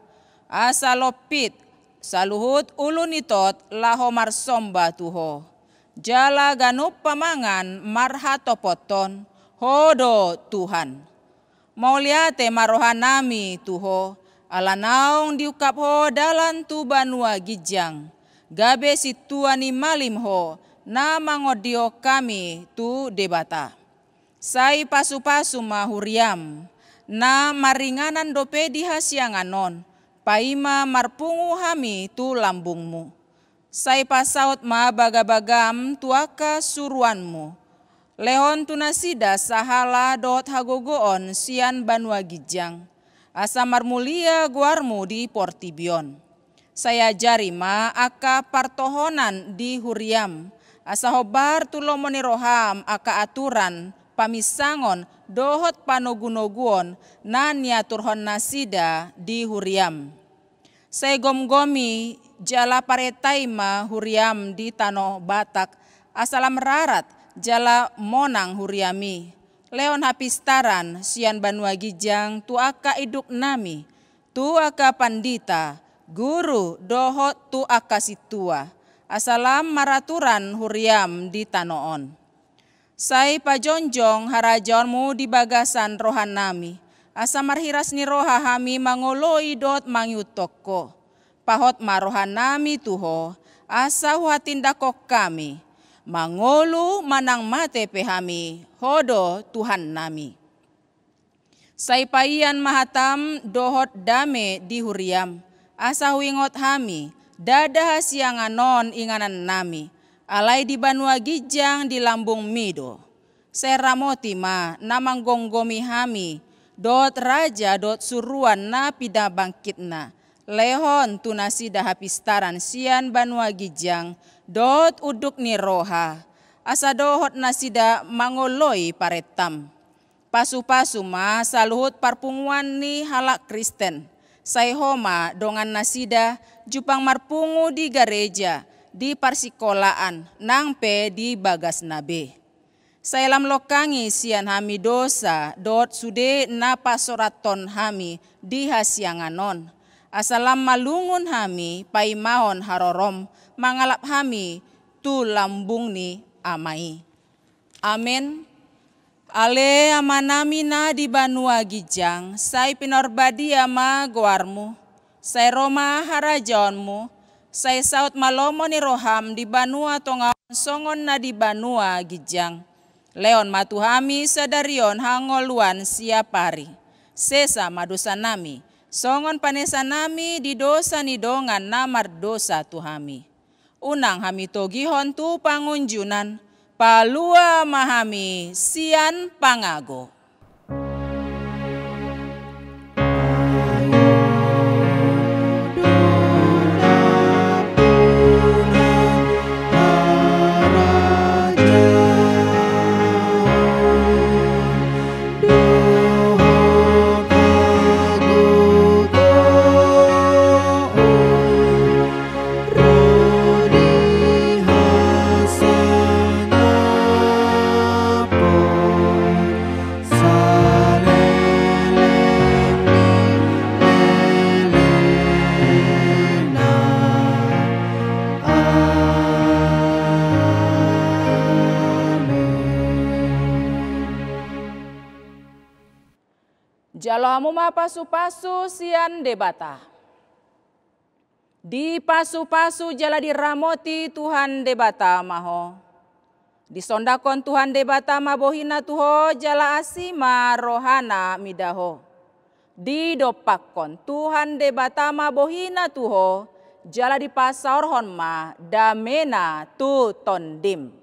Asalopit saluhut ulunitot laho marsomba tuho. Jala ganup pamangan marhatopoton hodo Tuhan. Mauliate marohanami tuho, ala naong diukap ho dalan tu banua gijang. Gabe situani malim ho, na mangodio kami tu debata. Sai pasu-pasu mahuriam, na maringanan dope di hasianganon, paima marpungu hami tu lambungmu. Sai pasaut ma bagabagam tuaka suruanmu. Lehon tunasida sahala dot hagogoon sian banua gijang. Asa marmulia guarmu di Portibion. Saya jarima aka partohonan di Huriam. Asa hobar tulomoni roham aka aturan pamisangon dohot panogunoguon na niaturhon nasida di Huriam. Saya gom-gomi jala paretaima Huriam di Tano Batak asalam rarat jala monang huriami. Leon hapistaran sian banua gijang tu aka iduk nami. Tu aka pandita, guru dohot tu aka situa. Asalam maraturan huriam di tanoon. Sai pajonjong harajonmu di bagasan rohan nami. Asa marhiras ni roha hami mangoloi dot mangyutoko. Pahot marohan nami tuho, asa huatindakok kami. Mangolu manang mate pehami, hodo Tuhan nami. Saipaian mahatam dohot dame di Huriam, asa huingot hami, dada hasianganon inganan nami, alai di banua gijang di lambung mido. Seramoti ma namang gonggomi hami, dot raja dot suruan na pida bangkitna, lehon tunasida hapistaran sian banua gijang, dot uduk ni roha, asa dohot nasida mangoloi paretam. Pasu-pasu ma saluhut parpunguan ni halak Kristen. Saihoma dongan nasida jupang marpungu di gereja, di parsikolaan, nangpe di bagas nabe. Sailam lokangi sian hami dosa, dot sude na pasoraton hami di hasianganon. Asalam malungun hami paimahon harorom, mangalap hami tu lambung ni amai. Amin. Ale amanami na di banua gijang, sai pinorbadi ama goarmu, sai roma harajonmu, sai saut malomo ni roham di banua tongaon songon na di banua gijang. Leon matuhami sadarion hangoluan siapari, sesa madosa nami, songon panesa nami di dosa ni dongan namar dosa tuhami. Unang hami togihon tu pangunjunan, palua mahami sian pangago. Jalamu ma pasu-pasu sian debata. Di pasu-pasu jala diramoti Tuhan debata maho. Disondakon Tuhan debata mabohina tuho jala asima rohana midaho. Di dopakon Tuhan debata mabohina tuho jala dipasaorhon ma damena tu tondim.